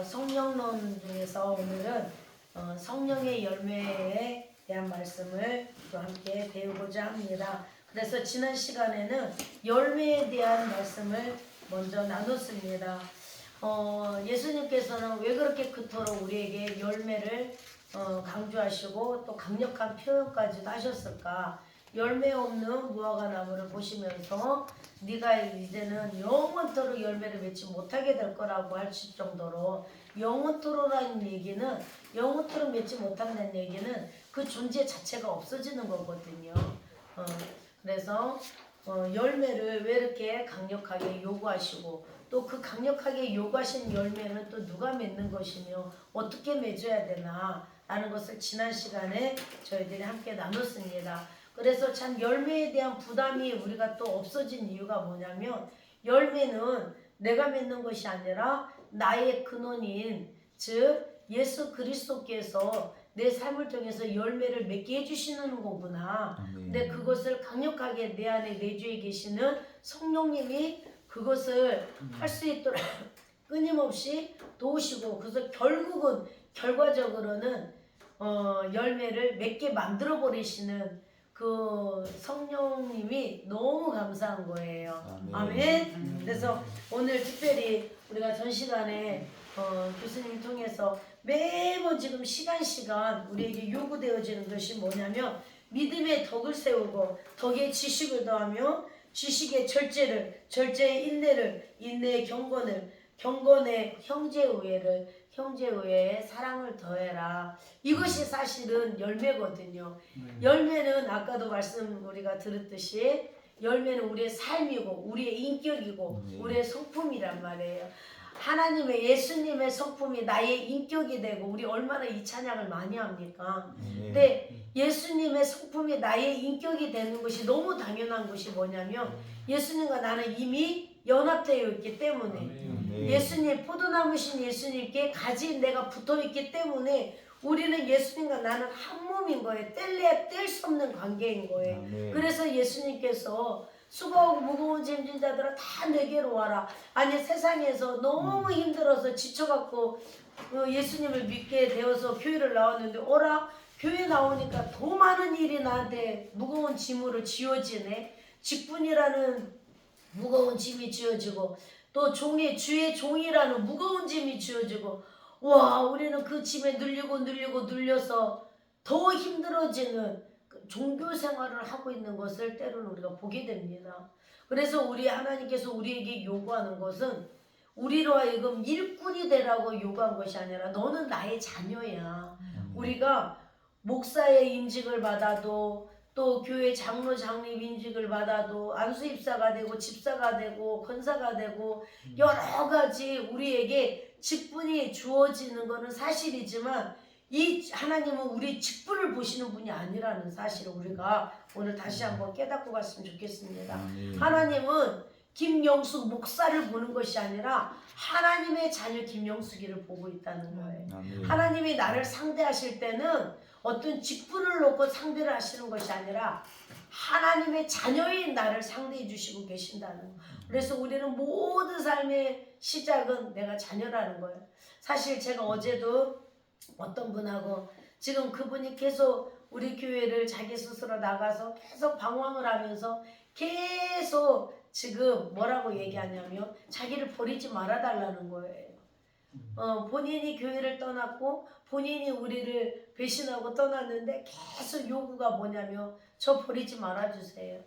성령론 중에서 오늘은 성령의 열매에 대한 말씀을 또 함께 배우고자 합니다. 그래서 지난 시간에는 열매에 대한 말씀을 먼저 나눴습니다. 예수님께서는 왜 그렇게 그토록 우리에게 열매를 강조하시고 또 강력한 표현까지도 하셨을까? 열매 없는 무화과 나무를 보시면서 네가 이제는 영원토록 열매를 맺지 못하게 될 거라고 하실 정도로, 영원토록이라는 얘기는, 영원토록 맺지 못한다는 얘기는 그 존재 자체가 없어지는 거거든요. 그래서 열매를 왜 이렇게 강력하게 요구하시고, 또 그 강력하게 요구하신 열매는 또 누가 맺는 것이며 어떻게 맺어야 되나 라는 것을 지난 시간에 저희들이 함께 나눴습니다. 그래서 참 열매에 대한 부담이 우리가 또 없어진 이유가 뭐냐면, 열매는 내가 맺는 것이 아니라 나의 근원인 즉 예수 그리스도께서 내 삶을 통해서 열매를 맺게 해주시는 거구나. 근데 그것을 강력하게 내 안에 내주에 계시는 성령님이 그것을 할 수 있도록 끊임없이 도우시고, 그래서 결국은 결과적으로는 열매를 맺게 만들어 버리시는 그 성령님이 너무 감사한 거예요. 아멘. 그래서 오늘 특별히 우리가 전 시간에 교수님 통해서 매번 지금 시간 우리에게 요구되어지는 것이 뭐냐면, 믿음의 덕을 세우고 덕에 지식을 더하며 지식의 절제에 인내를, 인내에 경건에 형제우애에 사랑을 더해라. 이것이 사실은 열매거든요. 열매는 아까도 말씀 우리가 들었듯이 열매는 우리의 삶이고 우리의 인격이고 우리의 성품이란 말이에요. 하나님의 예수님의 성품이 나의 인격이 되고, 우리 얼마나 이 찬양을 많이 합니까? 근데 예수님의 성품이 나의 인격이 되는 것이 너무 당연한 것이 뭐냐면, 예수님과 나는 이미 연합되어 있기 때문에, 예수님 포도나무신 예수님께 가지 내가 붙어있기 때문에 우리는 예수님과 나는 한 몸인 거예요. 뗄 수 없는 관계인 거예요. 그래서 예수님께서 수고하고 무거운 짐진 자들아 다 내게로 와라. 아니 세상에서 너무 힘들어서 지쳐갖고 예수님을 믿게 되어서 교회를 나왔는데, 오라 교회 나오니까 더 많은 일이 나한테 무거운 짐으로 지어지네. 직분이라는 무거운 짐이 지어지고, 또 주의 종이라는 무거운 짐이 지어지고, 와 우리는 그 짐에 눌려서 더 힘들어지는 종교 생활을 하고 있는 것을 때로는 우리가 보게 됩니다. 그래서 우리 하나님께서 우리에게 요구하는 것은 우리로 하여금 일꾼이 되라고 요구한 것이 아니라, 너는 나의 자녀야. 우리가 목사의 임직을 받아도, 또 교회 장로 장립 임직을 받아도, 안수입사가 되고 집사가 되고 권사가 되고 여러 가지 우리에게 직분이 주어지는 것은 사실이지만, 이 하나님은 우리 직분을 보시는 분이 아니라는 사실을 우리가 오늘 다시 한번 깨닫고 갔으면 좋겠습니다. 하나님은 김영숙 목사를 보는 것이 아니라 하나님의 자녀 김영숙이를 보고 있다는 거예요. 하나님이 나를 상대하실 때는 어떤 직분을 놓고 상대를 하시는 것이 아니라 하나님의 자녀인 나를 상대해 주시고 계신다는 거예요. 그래서 우리는 모든 삶의 시작은 내가 자녀라는 거예요. 사실 제가 어제도 어떤 분하고, 지금 그분이 계속 우리 교회를 자기 스스로 나가서 계속 방황을 하면서 계속 지금 뭐라고 얘기하냐면 자기를 버리지 말아달라는 거예요. 본인이 교회를 떠났고 본인이 우리를 배신하고 떠났는데 계속 요구가 뭐냐면 저 버리지 말아주세요.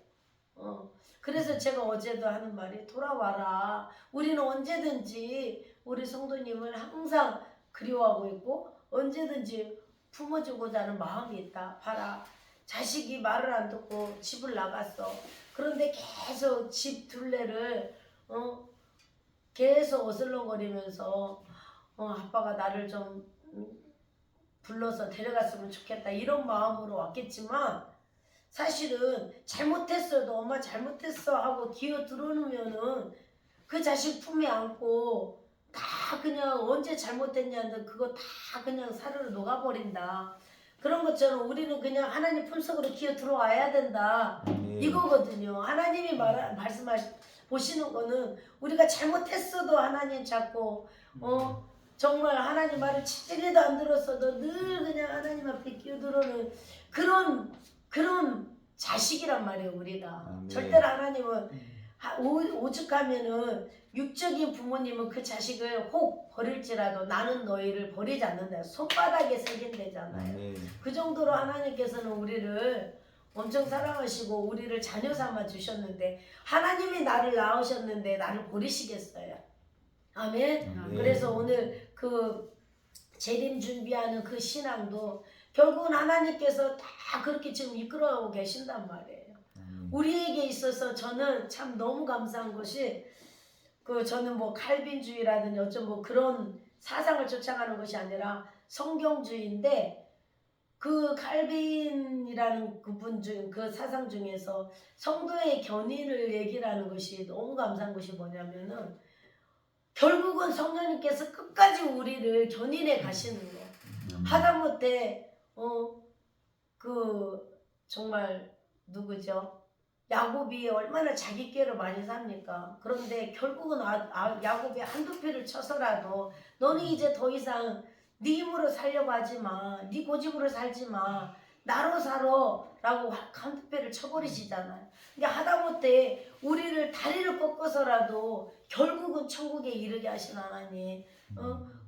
그래서 제가 어제도 하는 말이, 돌아와라. 우리는 언제든지 우리 성도님을 항상 그리워하고 있고 언제든지 품어주고자 하는 마음이 있다. 봐라. 자식이 말을 안 듣고 집을 나갔어. 그런데 계속 집 둘레를 계속 어슬렁거리면서 아빠가 나를 좀 불러서 데려갔으면 좋겠다 이런 마음으로 왔겠지만, 사실은 잘못했어도 엄마 잘못했어 하고 기어 들어놓으면은 그 자식 품에 안고 다 그냥 언제 잘못했냐는데 그거 다 그냥 사르르 녹아버린다. 그런 것처럼 우리는 그냥 하나님 품속으로 기어 들어와야 된다. 이거거든요. 하나님이 보시는 거는 우리가 잘못했어도 하나님 잡고 정말 하나님 말을 치질이도 안 들었어도 늘 그냥 하나님 앞에 끼어들어오는 그런 자식이란 말이에요 우리가. 절대로 하나님은 오죽하면은 육적인 부모님은 그 자식을 혹 버릴지라도 나는 너희를 버리지 않는다. 손바닥에 새긴대잖아요. 그 정도로 하나님께서는 우리를 엄청 사랑하시고 우리를 자녀 삼아 주셨는데 하나님이 나를 낳으셨는데 나를 버리시겠어요? 아멘. 그래서 오늘 그 재림 준비하는 그 신앙도 결국은 하나님께서 다 그렇게 지금 이끌어가고 계신단 말이에요. 우리에게 있어서 저는 참 너무 감사한 것이 저는 뭐 칼빈주의라든지 어쩜 뭐 그런 사상을 쫓아가는 것이 아니라 성경주의인데 그 칼빈이라는 그분 중 그 사상 중에서 성도의 견인을 얘기를 하는 것이 너무 감사한 것이 뭐냐면은 결국은 성령님께서 끝까지 우리를 견인해 가시는 거예요. 하다못해 정말 누구죠? 야곱이 얼마나 자기 꾀를 많이 삽니까? 그런데 결국은 야곱이 한두 패를 쳐서라도 너는 이제 더 이상 네 힘으로 살려고 하지 마. 네 고집으로 살지 마. 나로 살아 라고 한두 패를 쳐버리시잖아요. 그러니까 하다못해 우리를 다리를 꺾어서라도 결국은 천국에 이르게 하신 하나님.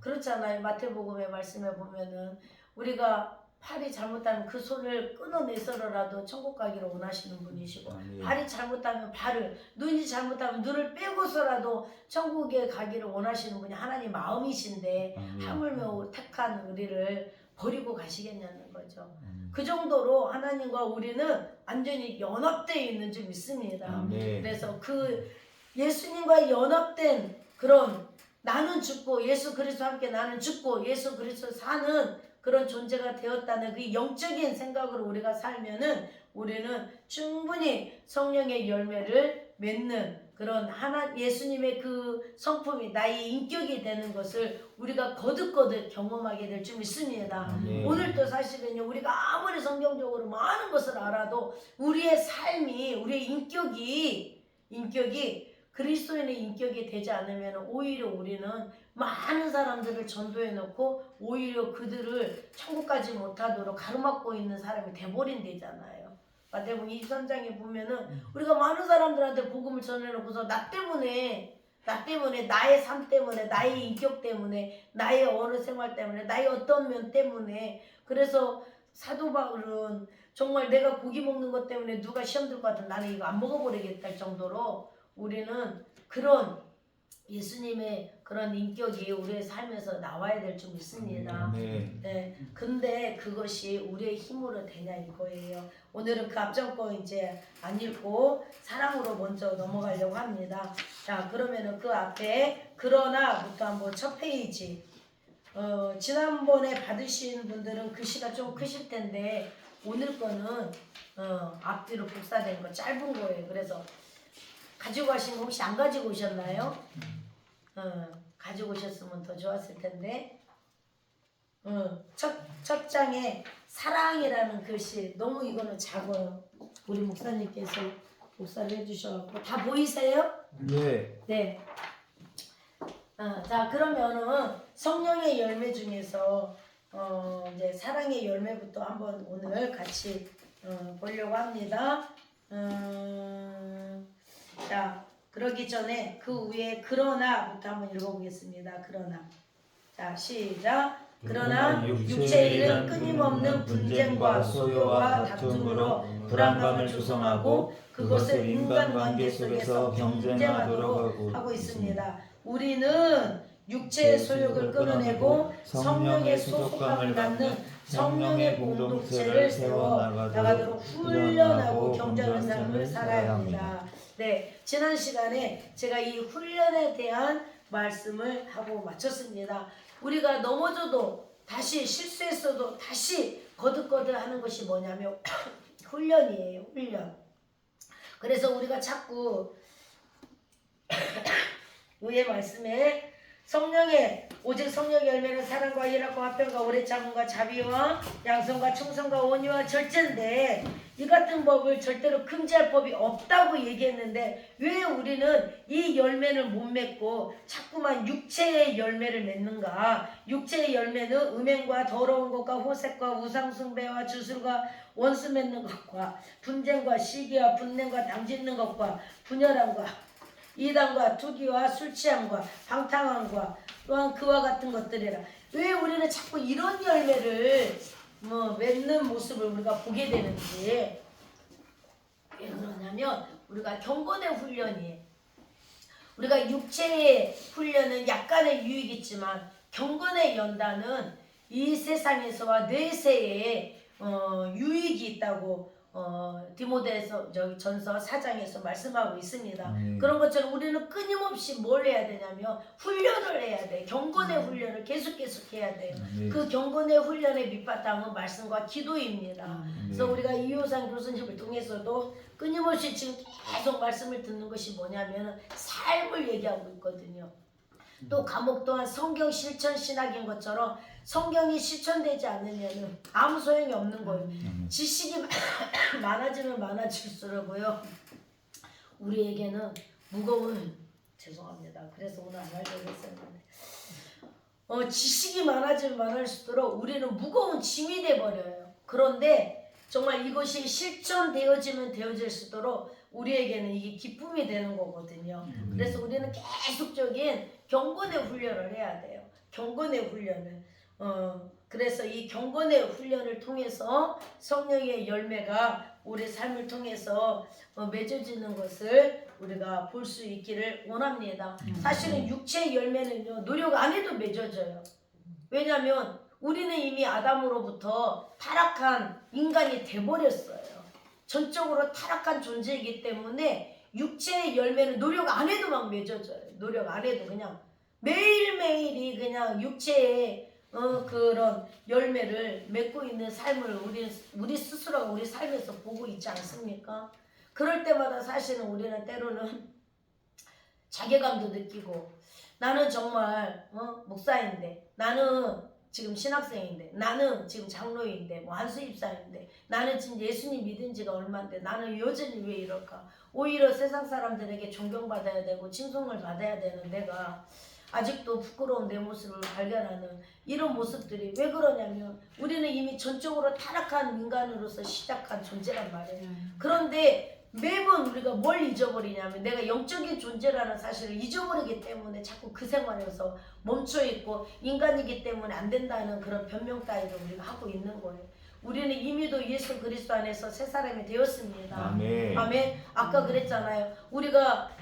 그렇잖아요. 마태복음의 말씀에 보면은 우리가 팔이 잘못하면 그 손을 끊어내서라도 천국 가기를 원하시는 분이시고 발이 잘못하면 발을, 눈이 잘못하면 눈을 빼고서라도 천국에 가기를 원하시는 분이 하나님 마음이신데 하물며 택한 우리를 버리고 가시겠냐는 거죠. 그 정도로 하나님과 우리는 완전히 연합되어 있는 줄 믿습니다. 그래서 그 예수님과 연합된 그런 나는 죽고 예수 그리스도와 함께 나는 죽고 예수 그리스도 사는 그런 존재가 되었다는 그 영적인 생각으로 우리가 살면은 우리는 충분히 성령의 열매를 맺는 그런 예수님의 그 성품이 나의 인격이 되는 것을 우리가 거듭거듭 경험하게 될 줄 믿습니다. 오늘도 사실은요, 우리가 아무리 성경적으로 많은 것을 알아도 우리의 삶이, 우리의 인격이 그리스도인의 인격이 되지 않으면 오히려 우리는 많은 사람들을 전도해 놓고 오히려 그들을 천국 가지 못하도록 가로막고 있는 사람이 돼버린대잖아요. 마태복음 23장에 보면은 우리가 많은 사람들한테 복음을 전해놓고서 나 때문에 나의 삶 때문에 나의 인격 때문에 나의 어느 생활 때문에 나의 어떤 면 때문에 그래서 사도 바울은 정말 내가 고기 먹는 것 때문에 누가 시험 들 것 같으면 나는 이거 안 먹어버리겠다 할 정도로 우리는 그런 예수님의 그런 인격이 우리의 삶에서 나와야 될 줄 믿습니다. 네. 근데 그것이 우리의 힘으로 되냐 이거예요. 오늘은 그 앞전 거 이제 안 읽고 사랑으로 먼저 넘어가려고 합니다. 자, 그러면은 그 앞에 그러나부터 한번 첫 페이지. 지난번에 받으신 분들은 글씨가 좀 크실 텐데 오늘 거는 앞뒤로 복사된 거 짧은 거예요. 그래서 가지고 가신 거 혹시 안 가지고 오셨나요? 가지고 오셨으면 더 좋았을 텐데 첫 장에 사랑이라는 글씨 너무 이거는 작아요. 우리 목사님께서 복사를 해주셔서 다 보이세요? 네. 네. 자, 그러면은 성령의 열매 중에서 이제 사랑의 열매부터 한번 오늘 같이 보려고 합니다. 자, 그러기 전에 그 위에 그러나부터 한번 읽어보겠습니다. 그러나. 자, 시작. 그러나 육체의 일은 끊임없는 분쟁과 소요와 다툼으로 불안감을 조성하고 그것을 인간관계 속에서 경쟁하도록 하고 있습니다. 우리는 육체의 소욕을 끊어내고 성령의 소속감을 갖는 성령의 공동체를 세워나가도록 훈련하고 경전하는 삶을 살아야 합니다. 네, 지난 시간에 제가 이 훈련에 대한 말씀을 하고 마쳤습니다. 우리가 넘어져도 다시 실수했어도 다시 거듭거듭 하는 것이 뭐냐면 훈련이에요. 훈련. 그래서 우리가 자꾸 위의 말씀에 성령의 오직 성령의 열매는 사랑과 희락과 화평과 오래 참음과 자비와 양선과 충성과 온유와 절제인데 이 같은 법을 절대로 금지할 법이 없다고 얘기했는데 왜 우리는 이 열매를 못 맺고 자꾸만 육체의 열매를 맺는가? 육체의 열매는 음행과 더러운 것과 호색과 우상숭배와 주술과 원수 맺는 것과 분쟁과 시기와 분냄과 당짓는 것과 분열함과 이단과 투기와 술 취함과 방탕함과 또한 그와 같은 것들이라. 왜 우리는 자꾸 이런 열매를 맺는 모습을 우리가 보게 되는지, 왜 그러냐면 우리가 경건의 훈련이, 우리가 육체의 훈련은 약간의 유익이 있지만 경건의 연단은 이 세상에서와 내세에 유익이 있다고 디모데에서 전서 4장에서 말씀하고 있습니다. 그런 것처럼 우리는 끊임없이 뭘 해야 되냐면 훈련을 해야 돼. 경건의 훈련을 계속 해야 돼요. 그 경건의 훈련의 밑바탕은 말씀과 기도입니다. 그래서 우리가 이효상 교수님을 통해서도 끊임없이 지금 계속 말씀을 듣는 것이 뭐냐면 삶을 얘기하고 있거든요. 또 과목 또한 성경 실천 신학인 것처럼 성경이 실천되지 않으면 아무 소용이 없는 거예요. 지식이 많아지면 많아질수록요 우리에게는 무거운, 죄송합니다. 그래서 오늘 안 하려고 했었는데 지식이 많아지면 많아질수록 우리는 무거운 짐이 돼버려요. 그런데 정말 이것이 실천되어지면 되어질수록 우리에게는 이게 기쁨이 되는 거거든요. 그래서 우리는 계속적인 경건의 훈련을 해야 돼요. 경건의 훈련을. 그래서 이 경건의 훈련을 통해서 성령의 열매가 우리 삶을 통해서 맺어지는 것을 우리가 볼 수 있기를 원합니다. 사실은 육체의 열매는요, 노력 안 해도 맺어져요. 왜냐하면 우리는 이미 아담으로부터 타락한 인간이 돼버렸어요. 전적으로 타락한 존재이기 때문에 육체의 열매는 노력 안 해도 막 맺어져요. 노력 안 해도 그냥 매일매일이 그냥 육체의 그런 열매를 맺고 있는 삶을 우리 스스로가 우리 삶에서 보고 있지 않습니까? 그럴 때마다 사실은 우리는 때로는 자괴감도 느끼고, 나는 정말 목사인데, 나는 지금 신학생인데, 나는 지금 장로인데, 한수입사인데, 나는 지금 예수님 믿은 지가 얼마인데 나는 여전히 왜 이럴까? 오히려 세상 사람들에게 존경받아야 되고 칭송을 받아야 되는 내가 아직도 부끄러운 내 모습을 발견하는 이런 모습들이 왜 그러냐면 우리는 이미 전적으로 타락한 인간으로서 시작한 존재란 말이에요. 그런데 매번 우리가 뭘 잊어버리냐면 내가 영적인 존재라는 사실을 잊어버리기 때문에 자꾸 그 생활에서 멈춰있고 인간이기 때문에 안 된다는 그런 변명 따위를 우리가 하고 있는 거예요. 우리는 이미도 예수 그리스도 안에서 새 사람이 되었습니다. 아멘. 아멘. 아까 그랬잖아요. 우리가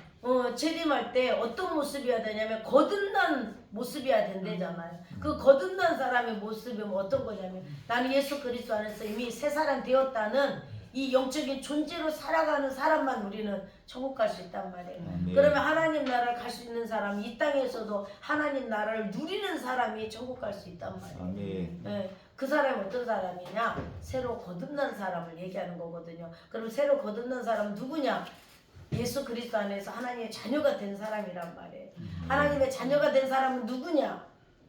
재림할 때 어떤 모습이어야 되냐면 거듭난 모습이어야 된대잖아요. 그 거듭난 사람의 모습이 어떤 거냐면 나는 예수 그리스도 안에서 이미 새 사람 되었다는 이 영적인 존재로 살아가는 사람만 우리는 천국 갈 수 있단 말이에요. 그러면 하나님 나라를 갈 수 있는 사람이 이 땅에서도 하나님 나라를 누리는 사람이 천국 갈 수 있단 말이에요. 네, 그 사람이 어떤 사람이냐? 새로 거듭난 사람을 얘기하는 거거든요. 그럼 새로 거듭난 사람은 누구냐? 예수 그리스도 안에서 하나님의 자녀가 된 사람이란 말이에요. 하나님의 자녀가 된 사람은 누구냐?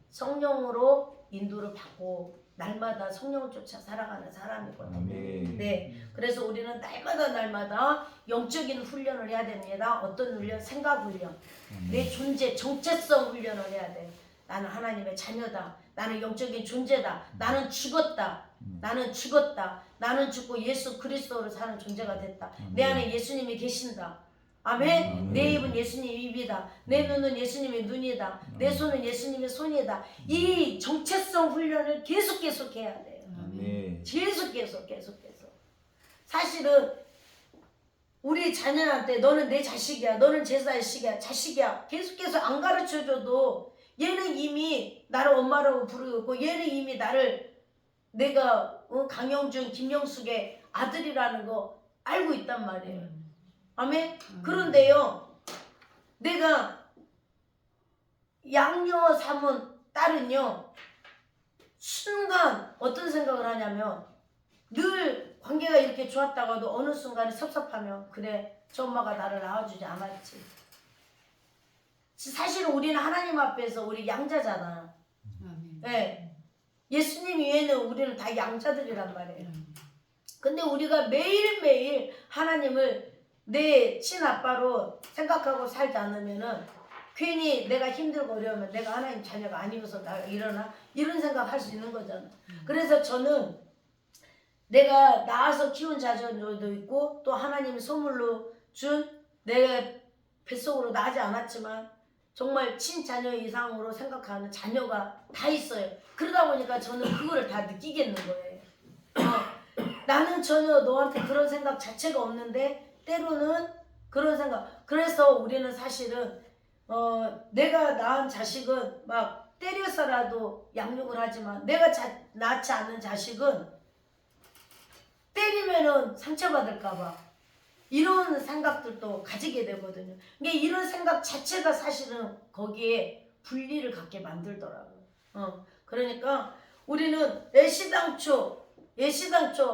성령으로 인도를 받고 날마다 성령을 쫓아 살아가는 사람이거든요. 네, 그래서 우리는 날마다 영적인 훈련을 해야 됩니다. 어떤 훈련? 생각 훈련. 내 존재, 정체성 훈련을 해야 돼. 나는 하나님의 자녀다. 나는 영적인 존재다. 나는 죽었다. 나는 죽었다. 나는 죽고 예수 그리스도로 사는 존재가 됐다. 내 안에 예수님이 계신다. 아멘. 내 입은 예수님의 입이다. 내 눈은 예수님의 눈이다. 내 손은 예수님의 손이다. 이 정체성 훈련을 계속 해야 돼요. 계속. 사실은 우리 자녀한테 너는 내 자식이야. 너는 제 자식이야. 계속 안 가르쳐줘도 얘는 이미 나를 엄마라고 부르고 얘는 이미 나를 내가 강영준, 김영숙의 아들이라는 거 알고 있단 말이에요. 아멘? 그런데요, 내가 양녀 삼은 딸은요, 순간 어떤 생각을 하냐면 늘 관계가 이렇게 좋았다가도 어느 순간에 섭섭하면 그래, 저 엄마가 나를 낳아주지 않았지. 사실은 우리는 하나님 앞에서 우리 양자잖아. 아멘. 예. 예수님 위에는 우리는 다 양자들이란 말이에요. 근데 우리가 매일매일 하나님을 내 친아빠로 생각하고 살지 않으면은 괜히 내가 힘들고 어려우면 내가 하나님 자녀가 아니어서 나 일어나 이런 생각 할 수 있는 거잖아. 그래서 저는 내가 낳아서 키운 자녀도 있고 또 하나님이 선물로 준 내 뱃속으로 나지 않았지만 정말 친자녀 이상으로 생각하는 자녀가 다 있어요. 그러다 보니까 저는 그거를 다 느끼겠는 거예요. 나는 전혀 너한테 그런 생각 자체가 없는데 때로는 그런 생각. 그래서 우리는 사실은 내가 낳은 자식은 막 때려서라도 양육을 하지만 내가 낳지 않는 자식은 때리면은 상처받을까봐 이런 생각들도 가지게 되거든요. 그러니까 이런 생각 자체가 사실은 거기에 분리를 갖게 만들더라고요. 그러니까 우리는 애시당초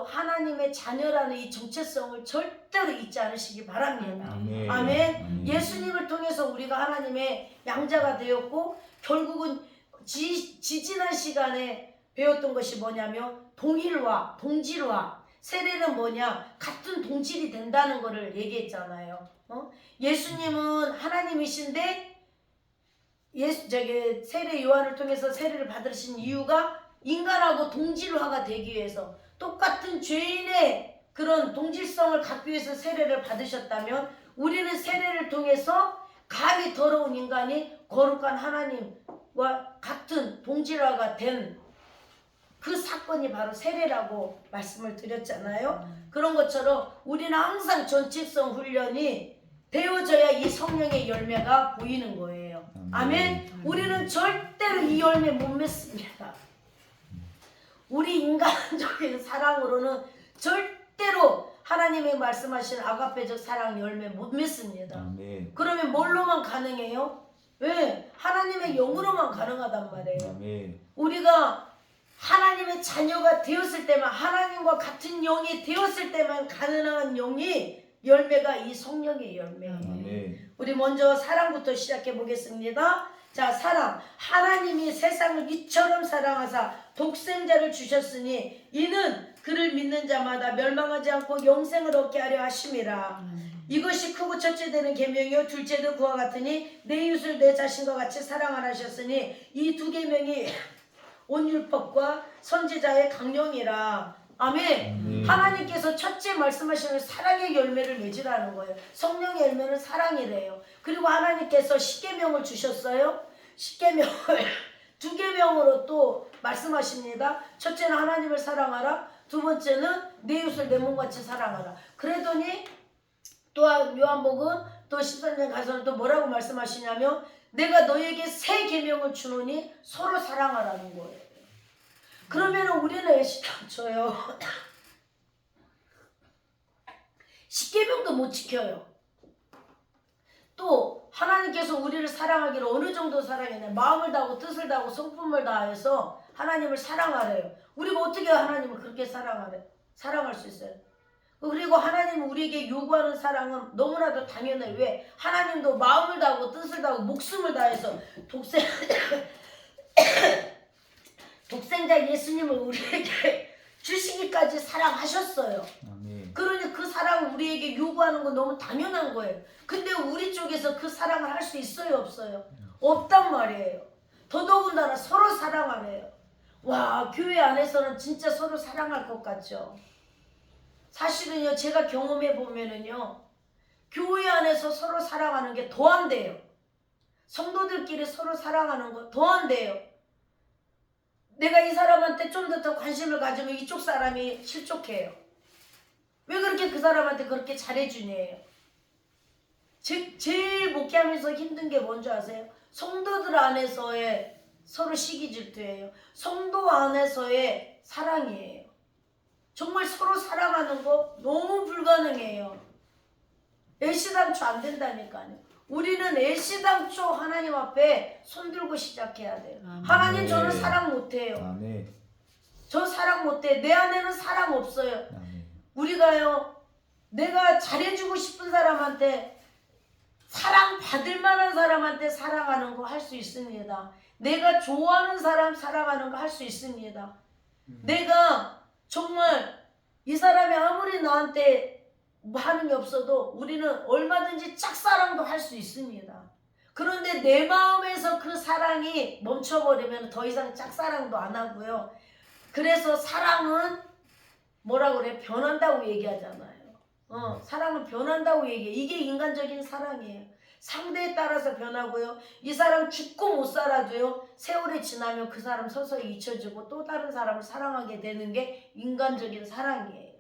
하나님의 자녀라는 이 정체성을 절대로 잊지 않으시기 바랍니다. 아멘. 아멘. 예수님을 통해서 우리가 하나님의 양자가 되었고 결국은 지지난 시간에 배웠던 것이 뭐냐면 동질화 세례는 뭐냐? 같은 동질이 된다는 것을 얘기했잖아요. 예수님은 하나님이신데 세례 요한을 통해서 세례를 받으신 이유가 인간하고 동질화가 되기 위해서 똑같은 죄인의 그런 동질성을 갖기 위해서 세례를 받으셨다면 우리는 세례를 통해서 감히 더러운 인간이 거룩한 하나님과 같은 동질화가 된 그 사건이 바로 세례라고 말씀을 드렸잖아요. 그런 것처럼 우리는 항상 전칙성 훈련이 되어져야 이 성령의 열매가 보이는 거예요. 아멘. 우리는 절대로 이 열매 못 맺습니다. 우리 인간적인 사랑으로는 절대로 하나님의 말씀하신 아가페적 사랑 열매 못 맺습니다. 아멘. 그러면 뭘로만 가능해요? 왜? 하나님의 영으로만 가능하단 말이에요. 아멘. 우리가 하나님의 자녀가 되었을 때만 하나님과 같은 영이 되었을 때만 가능한 영이 열매가 이 성령의 열매예요. 아멘. 우리 먼저 사랑부터 시작해 보겠습니다. 자, 사랑. 하나님이 세상을 이처럼 사랑하사 독생자를 주셨으니 이는 그를 믿는 자마다 멸망하지 않고 영생을 얻게 하려 하심이라. 이것이 크고 첫째 되는 계명이요 둘째도 그와 같으니 내 이웃을 내 자신과 같이 사랑하라 하셨으니 이 두 계명이 온율법과 선지자의 강령이라. 아멘. 하나님께서 첫째 말씀하시는 사랑의 열매를 맺으라는 거예요. 성령의 열매는 사랑이래요. 그리고 하나님께서 십계명을 주셨어요. 십계명을 두 계명으로 또 말씀하십니다. 첫째는 하나님을 사랑하라. 두 번째는 내 이웃을 내 몸같이 사랑하라. 그러더니 또한 요한복음 또 13장 가서는 또 뭐라고 말씀하시냐면 내가 너에게 새 계명을 주노니 서로 사랑하라는 거예요. 그러면 우리는 애시당초요. 십계명도 못 지켜요. 또 하나님께서 우리를 사랑하기를 어느 정도 사랑했냐? 마음을 다하고 뜻을 다하고 성품을 다해서 하나님을 사랑하래요. 우리가 어떻게 하나님을 그렇게 사랑할 수 있어요? 그리고 하나님은 우리에게 요구하는 사랑은 너무나도 당연해요. 왜? 하나님도 마음을 다하고 뜻을 다하고 목숨을 다해서 독생자 예수님을 우리에게 주시기까지 사랑하셨어요. 아멘. 그러니 그 사랑을 우리에게 요구하는 건 너무 당연한 거예요. 근데 우리 쪽에서 그 사랑을 할 수 있어요, 없어요? 없단 말이에요. 더더군다나 서로 사랑하래요. 와, 교회 안에서는 진짜 서로 사랑할 것 같죠? 사실은요, 제가 경험해 보면은요, 교회 안에서 서로 사랑하는 게 더 안 돼요. 성도들끼리 서로 사랑하는 거 더 안 돼요. 내가 이 사람한테 좀 더 관심을 가지면 이쪽 사람이 실족해요. 왜 그렇게 그 사람한테 그렇게 잘해주냐예요. 제일 목회하면서 힘든 게 뭔지 아세요? 성도들 안에서의 서로 시기 질투예요. 성도 안에서의 사랑이에요. 정말 서로 사랑하는 거 너무 불가능해요. 애시당초 안 된다니까요. 우리는 애시당초 하나님 앞에 손들고 시작해야 돼요. 하나님, 저는 사랑 못해요. 아멘. 저 사랑 못해. 내 안에는 사랑 없어요. 아멘. 우리가요, 내가 잘해주고 싶은 사람한테 사랑 받을 만한 사람한테 사랑하는 거 할 수 있습니다. 내가 좋아하는 사람 사랑하는 거 할 수 있습니다. 내가 정말 이 사람이 아무리 나한테 뭐 하는 게 없어도 우리는 얼마든지 짝사랑도 할 수 있습니다. 그런데 내 마음에서 그 사랑이 멈춰버리면 더 이상 짝사랑도 안 하고요. 그래서 사랑은 뭐라 그래? 변한다고 얘기하잖아요. 사랑은 변한다고 얘기해. 이게 인간적인 사랑이에요. 상대에 따라서 변하고요. 이 사람 죽고 못 살아도요. 세월이 지나면 그 사람 서서히 잊혀지고 또 다른 사람을 사랑하게 되는 게 인간적인 사랑이에요.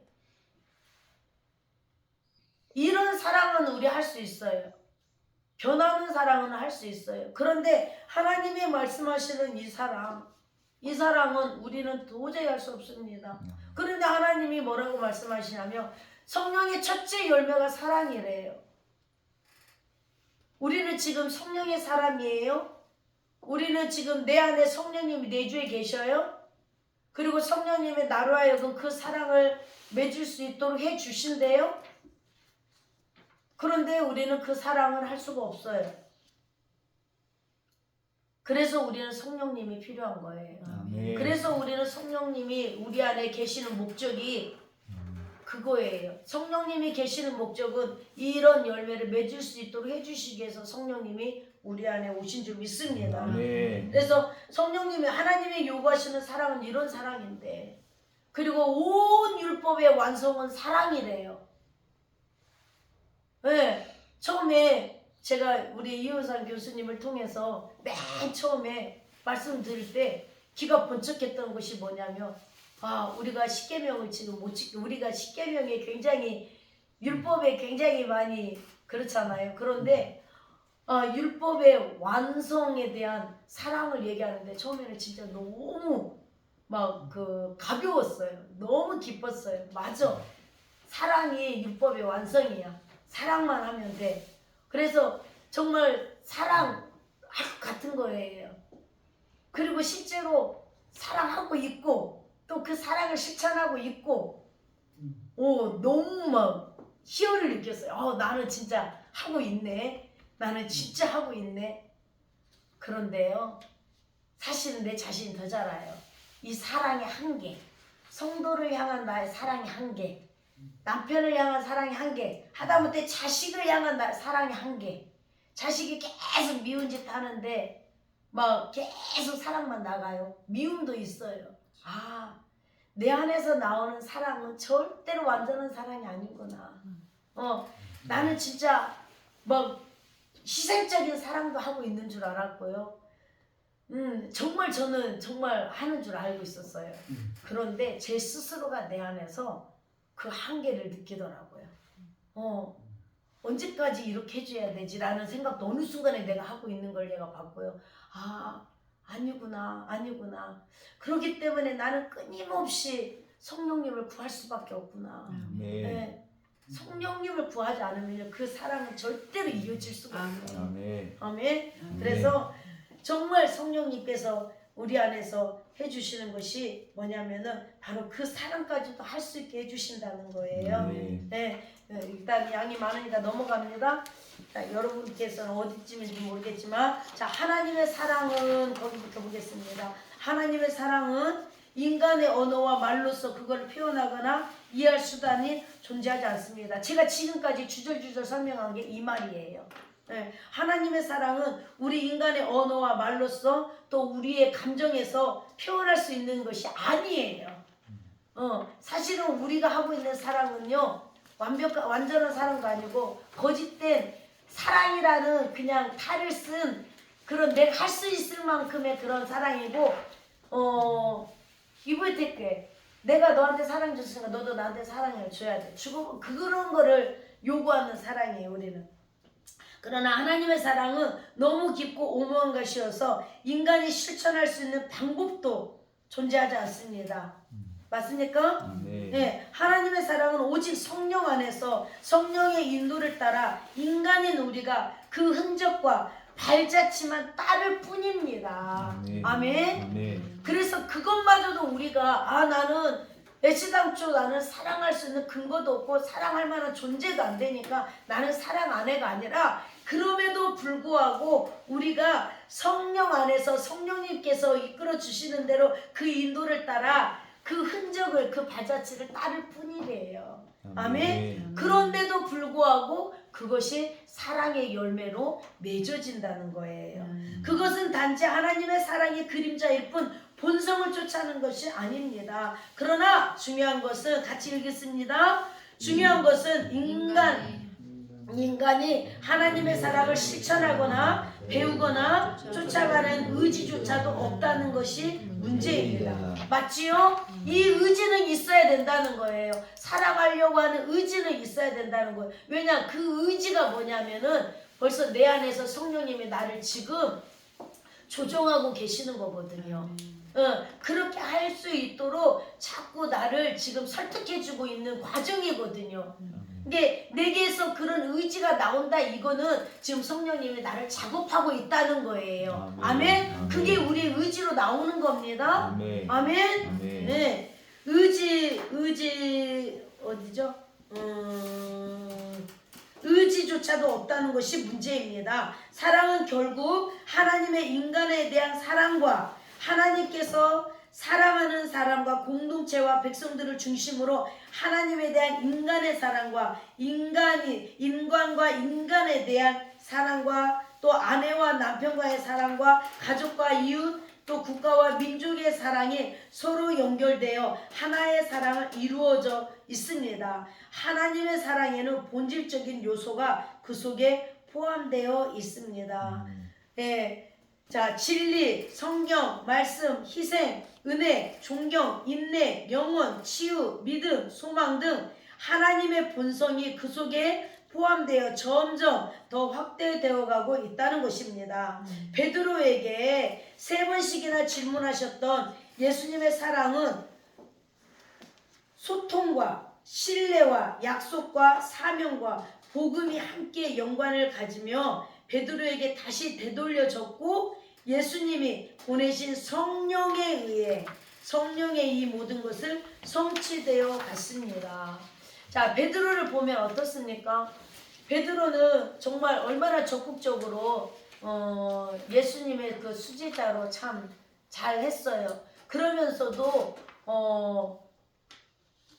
이런 사랑은 우리 할 수 있어요. 변하는 사랑은 할 수 있어요. 그런데 하나님이 말씀하시는 이 사랑은 우리는 도저히 할 수 없습니다. 그런데 하나님이 뭐라고 말씀하시냐면 성령의 첫째 열매가 사랑이래요. 우리는 지금 성령의 사람이에요. 우리는 지금 내 안에 성령님이 내주에 계셔요. 그리고 성령님이 나로 하여금 그 사랑을 맺을 수 있도록 해주신대요. 그런데 우리는 그 사랑을 할 수가 없어요. 그래서 우리는 성령님이 필요한 거예요. 아멘. 그래서 우리는 성령님이 우리 안에 계시는 목적이 그거예요. 성령님이 계시는 목적은 이런 열매를 맺을 수 있도록 해주시기 위해서 성령님이 우리 안에 오신 줄 믿습니다. 아멘. 그래서 성령님이 하나님이 요구하시는 사랑은 이런 사랑인데, 그리고 온 율법의 완성은 사랑이래요. 네, 처음에 제가 우리 이효산 교수님을 통해서 맨 처음에 말씀드릴 때 귀가 번쩍했던 것이 뭐냐면, 우리가 십계명을 지금 못 지키고, 우리가 십계명에 굉장히 율법에 굉장히 많이 그렇잖아요. 그런데 율법의 완성에 대한 사랑을 얘기하는데 처음에는 진짜 너무 막 가벼웠어요. 너무 기뻤어요. 맞아. 사랑이 율법의 완성이야. 사랑만 하면 돼. 그래서 정말 사랑 같은 거예요. 그리고 실제로 사랑하고 있고 또 그 사랑을 실천하고 있고, 너무 막 희열을 느꼈어요. 나는 진짜 하고 있네. 나는 진짜 하고 있네. 그런데요, 사실은 내 자신이 더 잘 알아요. 이 사랑의 한계, 성도를 향한 나의 사랑의 한계, 남편을 향한 사랑의 한계, 하다못해 자식을 향한 나의 사랑의 한계. 자식이 계속 미운 짓 하는데 막 계속 사랑만 나가요. 미움도 있어요. 내 안에서 나오는 사랑은 절대로 완전한 사랑이 아니구나. 나는 진짜 막 희생적인 사랑도 하고 있는 줄 알았고요. 정말 저는 정말 하는 줄 알고 있었어요. 그런데 제 스스로가 내 안에서 그 한계를 느끼더라고요. 언제까지 이렇게 해줘야 되지라는 생각도 어느 순간에 내가 하고 있는 걸 내가 봤고요. 아니구나. 그렇기 때문에 나는 끊임없이 성령님을 구할 수밖에 없구나. 네. 성령님을 구하지 않으면 그 사랑은 절대로 이어질 수가 없어요. 아멘. 그래서 정말 성령님께서 우리 안에서 해주시는 것이 뭐냐면은 바로 그 사랑까지도 할 수 있게 해주신다는 거예요. 네. 일단 양이 많으니까 넘어갑니다. 자, 여러분께서는 어디쯤인지 모르겠지만, 자, 하나님의 사랑은 거기부터 보겠습니다. 하나님의 사랑은 인간의 언어와 말로서 그걸 표현하거나 이해할 수단이 존재하지 않습니다. 제가 지금까지 주절주절 설명한 게 이 말이에요. 네, 하나님의 사랑은 우리 인간의 언어와 말로서 또 우리의 감정에서 표현할 수 있는 것이 아니에요. 사실은 우리가 하고 있는 사랑은요, 완전한 사랑도 아니고 거짓된 사랑이라는 그냥 탈을 쓴 그런 내가 할 수 있을 만큼의 그런 사랑이고, 이브테께 내가 너한테 사랑 줬으니까 너도 나한테 사랑을 줘야 돼. 주고 그런 거를 요구하는 사랑이에요, 우리는. 그러나 하나님의 사랑은 너무 깊고 오묘한 것이어서 인간이 실천할 수 있는 방법도 존재하지 않습니다. 맞습니까? 네. 하나님의 사랑은 오직 성령 안에서 성령의 인도를 따라 인간인 우리가 그 흔적과 발자취만 따를 뿐입니다. 아멘. 그래서 그것마저도 우리가 나는 애시당초 나는 사랑할 수 있는 근거도 없고 사랑할 만한 존재도 안 되니까 나는 사랑 안 해가 아니라, 그럼에도 불구하고 우리가 성령 안에서 성령님께서 이끌어 주시는 대로 그 인도를 따라 그 흔적을, 그 발자취를 따를 뿐이래요. 아멘. 그런데도 불구하고 그것이 사랑의 열매로 맺어진다는 거예요. 그것은 단지 하나님의 사랑의 그림자일 뿐 본성을 쫓아는 것이 아닙니다. 그러나 중요한 것은 같이 읽겠습니다. 중요한 것은 인간이 하나님의 사랑을 실천하거나 배우거나 쫓아가는 의지조차도 없다는 것이 문제입니다. 맞지요? 이 의지는 있어야 된다는 거예요. 살아가려고 하는 의지는 있어야 된다는 거예요. 왜냐? 그 의지가 뭐냐면은 벌써 내 안에서 성령님이 나를 지금 조정하고 계시는 거거든요. 그렇게 할 수 있도록 자꾸 나를 지금 설득해주고 있는 과정이거든요. 이게 내게서 그런 의지가 나온다, 이거는 지금 성령님이 나를 작업하고 있다는 거예요. 아멘. 그게 우리의 의지로 나오는 겁니다. 아멘. 네. 의지 어디죠? 의지조차도 없다는 것이 문제입니다. 사랑은 결국 하나님의 인간에 대한 사랑과 하나님께서 사랑하는 사람과 공동체와 백성들을 중심으로 하나님에 대한 인간의 사랑과 인간과 인간에 대한 사랑과 또 아내와 남편과의 사랑과 가족과 이웃 또 국가와 민족의 사랑이 서로 연결되어 하나의 사랑을 이루어져 있습니다. 하나님의 사랑에는 본질적인 요소가 그 속에 포함되어 있습니다. 네. 자, 진리, 성경, 말씀, 희생, 은혜, 존경, 인내, 영원, 치유, 믿음, 소망 등 하나님의 본성이 그 속에 포함되어 점점 더 확대되어 가고 있다는 것입니다. 베드로에게 3번씩이나 질문하셨던 예수님의 사랑은 소통과 신뢰와 약속과 사명과 복음이 함께 연관을 가지며 베드로에게 다시 되돌려졌고 예수님이 보내신 성령에 의해 성령의 이 모든 것을 성취되어 갔습니다. 자, 베드로를 보면 어떻습니까? 베드로는 정말 얼마나 적극적으로 예수님의 그 수제자로 참 잘했어요. 그러면서도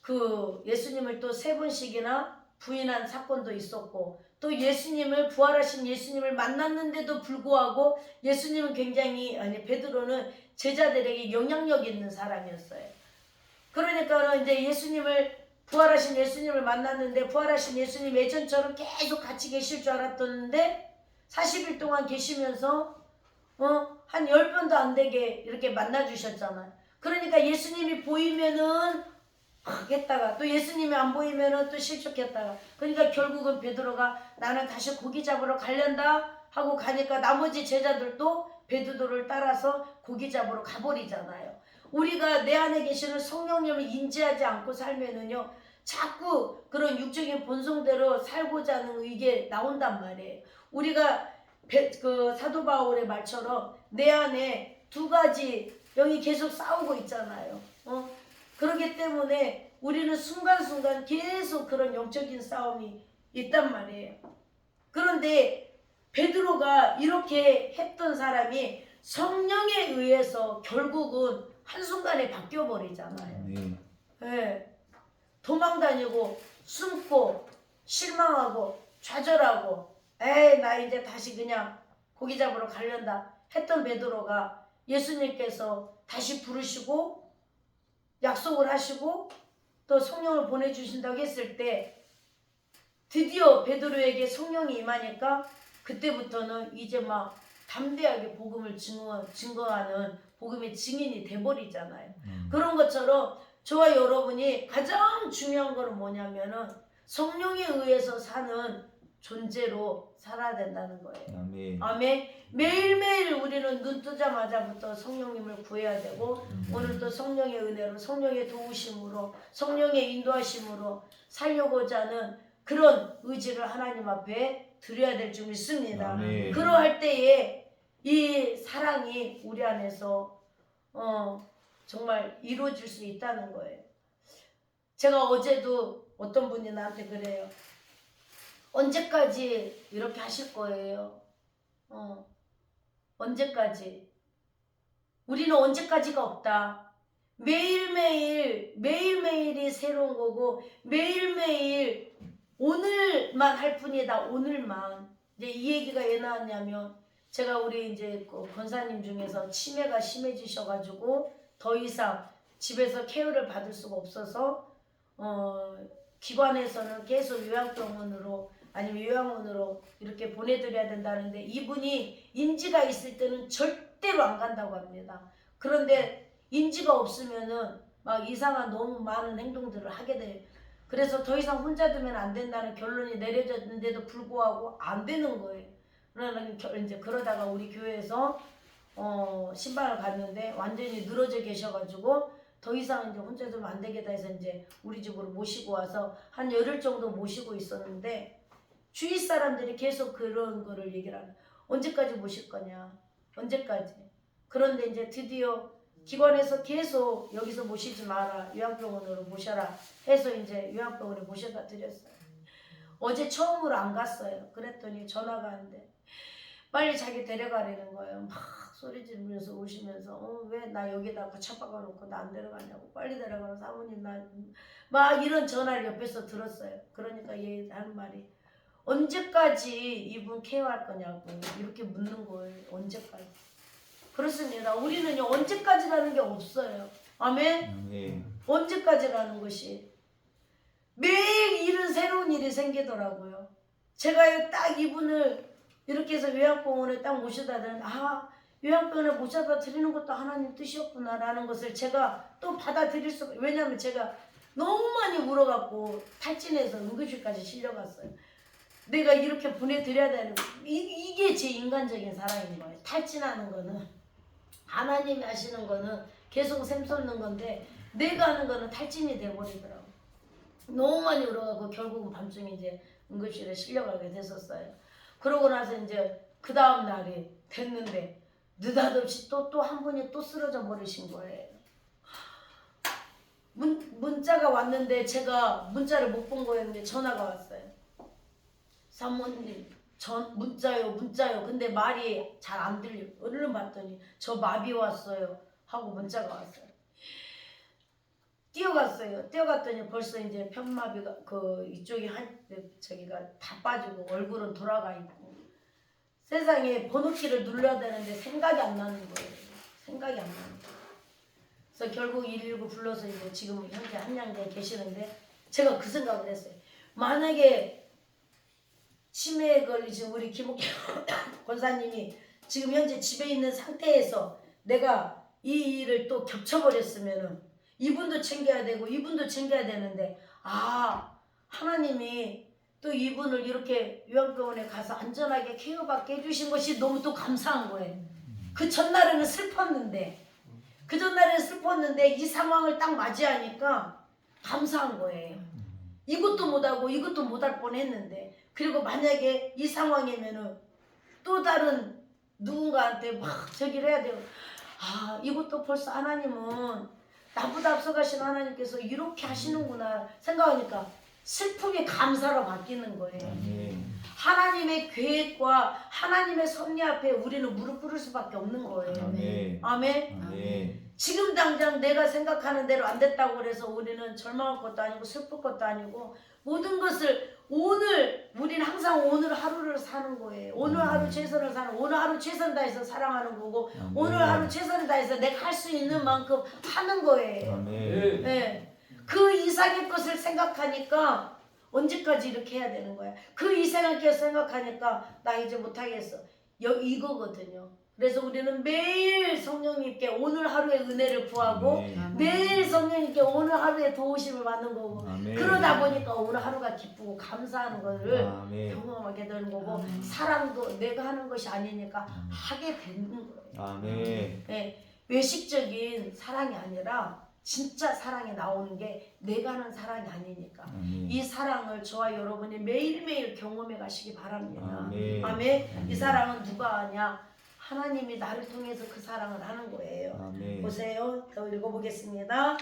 그 예수님을 또 3번씩이나 부인한 사건도 있었고 또 예수님을 부활하신 예수님을 만났는데도 불구하고 예수님은 굉장히 베드로는 제자들에게 영향력 있는 사람이었어요. 그러니까 이제 부활하신 예수님을 만났는데 부활하신 예수님 예전처럼 계속 같이 계실 줄 알았던데 40일 동안 계시면서 한 10번도 안 되게 이렇게 만나주셨잖아요. 그러니까 예수님이 보이면은 하겠다가 또 예수님이 안 보이면은 또 실족했다가 그러니까 결국은 베드로가 나는 다시 고기 잡으러 가련다 하고 가니까 나머지 제자들도 베드로를 따라서 고기 잡으러 가버리잖아요. 우리가 내 안에 계시는 성령님을 인지하지 않고 살면은요 자꾸 그런 육적인 본성대로 살고자 하는 이게 나온단 말이에요. 우리가 그 사도 바울의 말처럼 내 안에 두 가지 영이 계속 싸우고 있잖아요. 그렇기 때문에 우리는 순간순간 계속 그런 영적인 싸움이 있단 말이에요. 그런데 베드로가 이렇게 했던 사람이 성령에 의해서 결국은 한순간에 바뀌어버리잖아요. 네. 도망다니고 숨고 실망하고 좌절하고 나 이제 다시 그냥 고기 잡으러 가련다 했던 베드로가 예수님께서 다시 부르시고 약속을 하시고 또 성령을 보내주신다고 했을 때 드디어 베드로에게 성령이 임하니까 그때부터는 이제 막 담대하게 복음을 증거하는 복음의 증인이 돼버리잖아요. 그런 것처럼 저와 여러분이 가장 중요한 건 뭐냐면은 성령에 의해서 사는 존재로 살아야 된다는 거예요. 아멘. 매일매일 우리는 눈 뜨자마자부터 성령님을 구해야 되고 오늘 또 성령의 은혜로 성령의 도우심으로 성령의 인도하심으로 살려고자 하는 그런 의지를 하나님 앞에 드려야 될 줄 믿습니다. 그러할 때에 이 사랑이 우리 안에서 정말 이루어질 수 있다는 거예요. 제가 어제도 어떤 분이 나한테 그래요. 언제까지 이렇게 하실 거예요? 언제까지? 우리는 언제까지가 없다. 매일매일이 새로운 거고 매일매일 오늘만 할 뿐이다. 오늘만. 이제 이 얘기가 왜 나왔냐면 제가 우리 이제 권사님 중에서 치매가 심해지셔가지고 더 이상 집에서 케어를 받을 수가 없어서 기관에서는 계속 요양병원으로 아니면 요양원으로 이렇게 보내드려야 된다는데 이분이 인지가 있을 때는 절대로 안 간다고 합니다. 그런데 인지가 없으면은 막 이상한 너무 많은 행동들을 하게 돼요. 그래서 더 이상 혼자 두면 안 된다는 결론이 내려졌는데도 불구하고 안 되는 거예요. 이제 그러다가 우리 교회에서 신방을 갔는데 완전히 늘어져 계셔가지고 더 이상 이제 혼자 두면 안 되겠다 해서 이제 우리 집으로 모시고 와서 한 열흘 정도 모시고 있었는데 주위 사람들이 계속 그런 거를 얘기를 하는 언제까지 모실 거냐 언제까지. 그런데 이제 드디어 기관에서 계속 여기서 모시지 마라 요양병원으로 모셔라 해서 이제 요양병원에 모셔다 드렸어요. 어제 처음으로 안 갔어요. 그랬더니 전화가 왔는데 빨리 자기 데려가라는 거예요. 막 소리 지르면서 오시면서 왜 나 여기다 차 박아놓고 나 안 데려가냐고 빨리 데려가라 사모님 나 막 이런 전화를 옆에서 들었어요. 그러니까 얘 하는 말이 언제까지 이분 케어할 거냐고 이렇게 묻는 거예요. 언제까지. 그렇습니다. 우리는요 언제까지라는 게 없어요. 아멘. 언제까지라는 것이 매일 일은 새로운 일이 생기더라고요. 제가 딱 이분을 이렇게 해서 요양병원에 딱 모셔다 드는 요양병원에 모셔다 드리는 것도 하나님 뜻이었구나 라는 것을 제가 또 받아들일 수가. 왜냐하면 제가 너무 많이 울어갖고 탈진해서 응급실까지 실려갔어요. 내가 이렇게 보내드려야 되는 이게 제 인간적인 사랑인 거예요. 탈진하는 거는 하나님이 하시는 거는 계속 샘솟는 건데 내가 하는 거는 탈진이 돼버리더라고. 너무 많이 울어가고 결국은 밤중에 이제 응급실에 실려가게 됐었어요. 그러고 나서 이제 그 다음 날이 됐는데 느닷없이 또 한 분이 또 쓰러져 버리신 거예요. 문자가 왔는데 제가 문자를 못 본 거였는데 전화가 왔어요. 사모님 문자요. 근데 말이 잘 안 들려. 얼른 봤더니 저 마비 왔어요 하고 문자가 왔어요. 뛰어갔더니 벌써 이제 편마비가 이쪽이 저기가 다 빠지고 얼굴은 돌아가 있고 세상에 번호키를 눌러야 되는데 생각이 안 나는 거예요. 생각이 안 나는 거예요. 그래서 결국 119 불러서 이제 지금 현재 한양대에 계시는데 제가 그 생각을 했어요. 만약에 치매에 걸리신 우리 김옥 권사님이 지금 현재 집에 있는 상태에서 내가 이 일을 또 겹쳐버렸으면은 이분도 챙겨야 되고 이분도 챙겨야 되는데 하나님이 또 이분을 이렇게 요양병원에 가서 안전하게 케어받게 해주신 것이 너무 또 감사한 거예요. 그 전날에는 슬펐는데 이 상황을 딱 맞이하니까 감사한 거예요. 이것도 못하고 이것도 못할 뻔했는데 그리고 만약에 이 상황이면은 또 다른 누군가한테 막 저기를 해야 돼요. 이것도 벌써 하나님은 나보다 앞서가신 하나님께서 이렇게 하시는구나 생각하니까 슬픔이 감사로 바뀌는 거예요. 하나님의 계획과 하나님의 섭리 앞에 우리는 무릎 꿇을 수밖에 없는 거예요. 아멘. 지금 당장 내가 생각하는 대로 안 됐다고 그래서 우리는 절망할 것도 아니고 슬플 것도 아니고 모든 것을 우리는 항상 오늘 하루를 사는 거예요. 오늘 하루 최선을 사는, 오늘 하루 최선 다해서 사랑하는 거고 오늘 하루 최선을 다해서 내가 할 수 있는 만큼 하는 거예요. 네. 그 이상의 것을 생각하니까 언제까지 이렇게 해야 되는 거야. 그 이상의 것을 생각하니까 나 이제 못하겠어. 이거거든요. 그래서 우리는 매일 성령님께 오늘 하루의 은혜를 구하고 매일 성령님께 오늘 하루의 도우심을 받는 거고 그러다 보니까 오늘 하루가 기쁘고 감사하는 것을 경험하게 되는 거고 사랑도 내가 하는 것이 아니니까 하게 되는 거예요. 네, 외식적인 사랑이 아니라 진짜 사랑이 나오는 게 내가 하는 사랑이 아니니까 이 사랑을 저와 여러분이 매일매일 경험해 가시기 바랍니다. 아멘. 이 사랑은 누가 하냐? 하나님이 나를 통해서 그 사랑을 하는 거예요. 보세요. 더 읽어보겠습니다.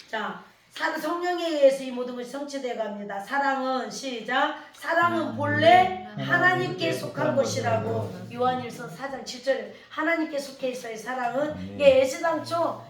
자, 성령에 의해서 이 모든 것이 성취되어 갑니다. 사랑은 시작. 사랑은 본래 하나님께 속한 것이라고 요한일서 4장 7절에 하나님께 속해 있어요. 사랑은 이게 애시당초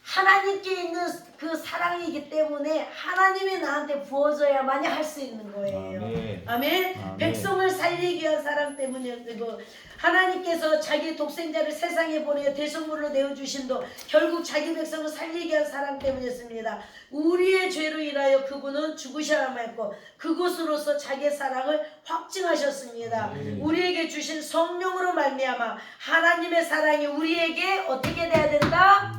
하나님께 있는 그 사랑이기 때문에 하나님이 나한테 부어져야만이 할 수 있는 거예요. 아멘. 백성을 살리기 위한 사랑 때문이고 하나님께서 자기 독생자를 세상에 보내어 대성물로 내어주신도 결국 자기 백성을 살리기 위한 사랑 때문이었습니다. 우리의 죄로 인하여 그분은 죽으셔야만 했고 그것으로서 자기의 사랑을 확증하셨습니다. 우리에게 주신 성령으로 말미암아 하나님의 사랑이 우리에게 어떻게 돼야 된다?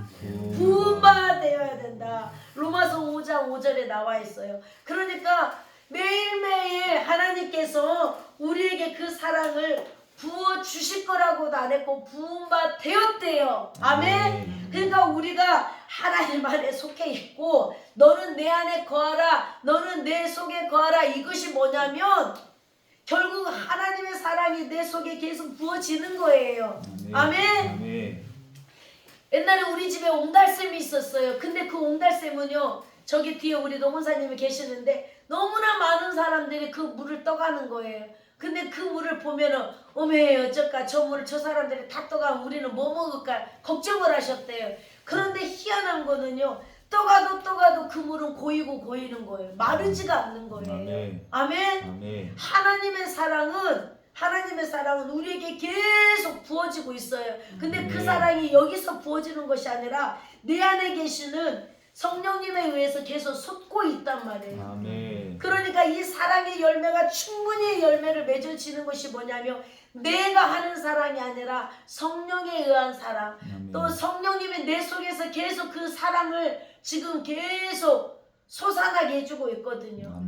부음받아야 된다. 로마서 5장 5절에 나와 있어요. 그러니까 매일매일 하나님께서 우리에게 그 사랑을 부어 주실 거라고도 안 했고 부음받되었대요. 아멘. 그러니까 우리가 하나님 안에 속해 있고 너는 내 안에 거하라, 너는 내 속에 거하라. 이것이 뭐냐면 결국 하나님의 사랑이 내 속에 계속 부어지는 거예요. 아멘. 옛날에 우리 집에 옹달샘이 있었어요. 근데 그 옹달샘은요, 저기 뒤에 우리 노무사님이 계시는데 너무나 많은 사람들이 그 물을 떠가는 거예요. 근데 그 물을 보면은 어메 어쩔까, 저 물을 저 사람들이 다 떠가면 우리는 뭐 먹을까 걱정을 하셨대요. 그런데 희한한 거는요, 떠가도 그 물은 고이고 고이는 거예요. 마르지가 않는 거예요. 아멘. 하나님의 사랑은 우리에게 계속 부어지고 있어요. 근데 그 사랑이 여기서 부어지는 것이 아니라 내 안에 계시는 성령님에 의해서 계속 솟고 있단 말이에요. 그러니까 이 사랑의 열매가 충분히 열매를 맺어지는 것이 뭐냐면 내가 하는 사랑이 아니라 성령에 의한 사랑. 또 성령님이 내 속에서 계속 그 사랑을 지금 계속 솟아나게 해주고 있거든요.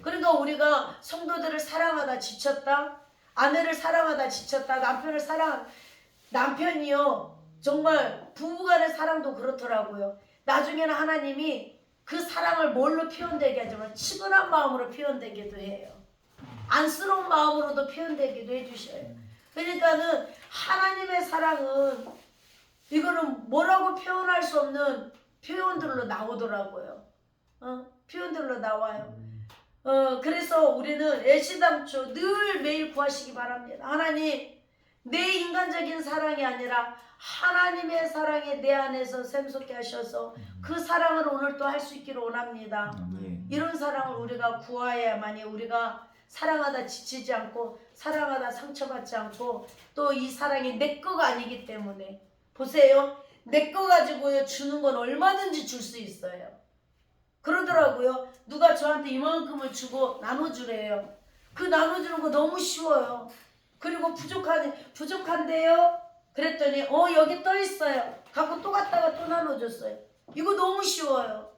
그러니까 우리가 성도들을 사랑하다 지쳤다, 아내를 사랑하다 지쳤다, 남편을 남편이요 정말 부부간의 사랑도 그렇더라고요. 나중에는 하나님이 그 사랑을 뭘로 표현되게 하지만 치근한 마음으로 표현되기도 해요. 안쓰러운 마음으로도 표현되기도 해주셔요. 그러니까는 하나님의 사랑은 이거는 뭐라고 표현할 수 없는 표현들로 나오더라고요. 표현들로 나와요. 그래서 우리는 애시당초 늘 매일 구하시기 바랍니다. 하나님, 내 인간적인 사랑이 아니라 하나님의 사랑이 내 안에서 샘솟게 하셔서 그 사랑을 오늘 또 할 수 있기를 원합니다. 이런 사랑을 우리가 구하야만이 우리가 사랑하다 지치지 않고 사랑하다 상처받지 않고 또 이 사랑이 내 거가 아니기 때문에 보세요. 내 거 가지고 주는 건 얼마든지 줄 수 있어요. 그러더라고요. 누가 저한테 이만큼을 주고 나눠주래요. 그 나눠주는 거 너무 쉬워요. 그리고 부족한데요? 그랬더니 여기 떠 있어요. 갖고 또 갔다가 또 나눠줬어요. 이거 너무 쉬워요.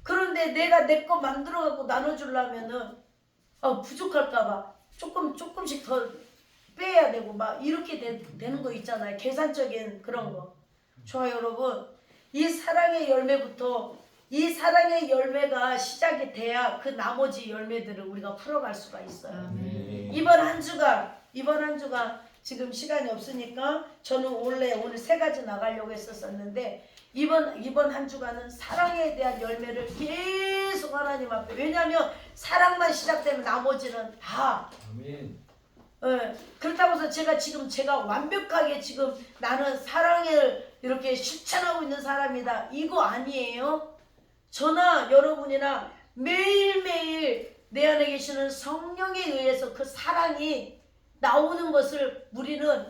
그런데 내가 내 거 만들어 갖고 나눠주려면은 부족할까봐 조금씩 더 빼야 되고 막 이렇게 되는 거 있잖아요. 계산적인 그런 거. 좋아요, 여러분. 이 사랑의 열매부터 이 사랑의 열매가 시작이 돼야 그 나머지 열매들을 우리가 풀어갈 수가 있어요. 이번 한 주간 지금 시간이 없으니까 저는 오늘 3가지 나가려고 했었는데 이번 한 주간은 사랑에 대한 열매를 계속 하나님 앞에, 왜냐하면 사랑만 시작되면 나머지는 다 그렇다고 해서 제가 완벽하게 지금 나는 사랑을 이렇게 실천하고 있는 사람이다 이거 아니에요. 저나 여러분이나 매일매일 내 안에 계시는 성령에 의해서 그 사랑이 나오는 것을 우리는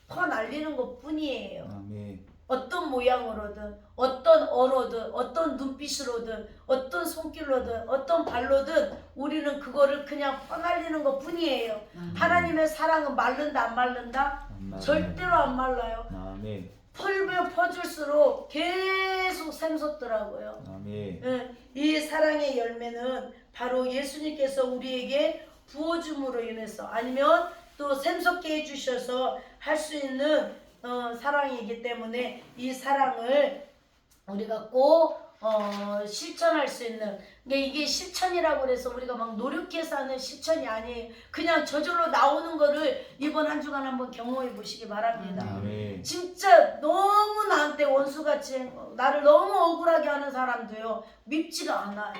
퍼날리는 것 뿐이에요. 어떤 모양으로든 어떤 언어든 어떤 눈빛으로든 어떤 손길로든 어떤 발로든 우리는 그거를 그냥 퍼날리는 것 뿐이에요. 하나님의 사랑은 마른다 안 마른다? 절대로 안 말라요. 풀면 퍼줄수록 계속 샘솟더라고요. 이 사랑의 열매는 바로 예수님께서 우리에게 부어줌으로 인해서 아니면 또 샘솟게 해주셔서 할 수 있는 사랑이기 때문에 이 사랑을 우리가 꼭 실천할 수 있는 이게 실천이라고 그래서 우리가 막 노력해서 하는 실천이 아니에요. 그냥 저절로 나오는 거를 이번 한 주간 한번 경험해 보시기 바랍니다. 진짜 너무 나한테 원수같이 나를 너무 억울하게 하는 사람도요 밉지가 않아요.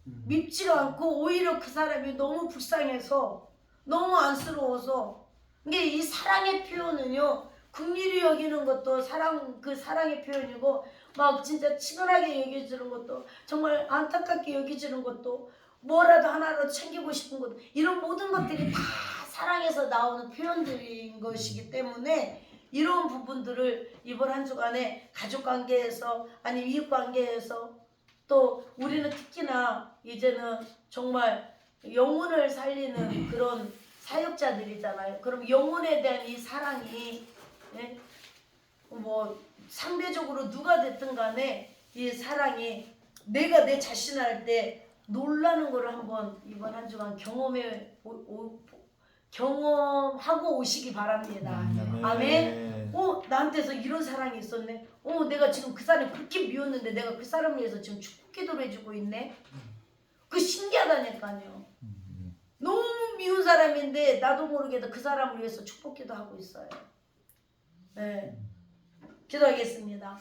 밉지가 않고 오히려 그 사람이 너무 불쌍해서 너무 안쓰러워서 이게 이 사랑의 표현은요 긍휼히 여기는 것도 그 사랑의 표현이고 막 진짜 치근하게 여겨지는 것도 정말 안타깝게 여겨지는 것도 뭐라도 하나로 챙기고 싶은 것도 이런 모든 것들이 다 사랑에서 나오는 표현들인 것이기 때문에 이런 부분들을 이번 한 주간에 가족관계에서 아니 이웃관계에서 또 우리는 특히나 이제는 정말 영혼을 살리는 그런 사역자들이잖아요. 그럼 영혼에 대한 이 사랑이 뭐 상대적으로 누가 됐든 간에 이 사랑이 내가 내 자신을 할 때 놀라는 거를 한번 이번 한 주간 경험하고 오시기 바랍니다. 아멘. 나한테서 이런 사랑이 있었네. 내가 지금 그 사람이 그렇게 미웠는데 내가 그 사람을 위해서 지금 축복 기도를 해주고 있네. 그 신기하다니까요. 너무 미운 사람인데 나도 모르게도 그 사람을 위해서 축복 기도하고 있어요. 네. 기도하겠습니다.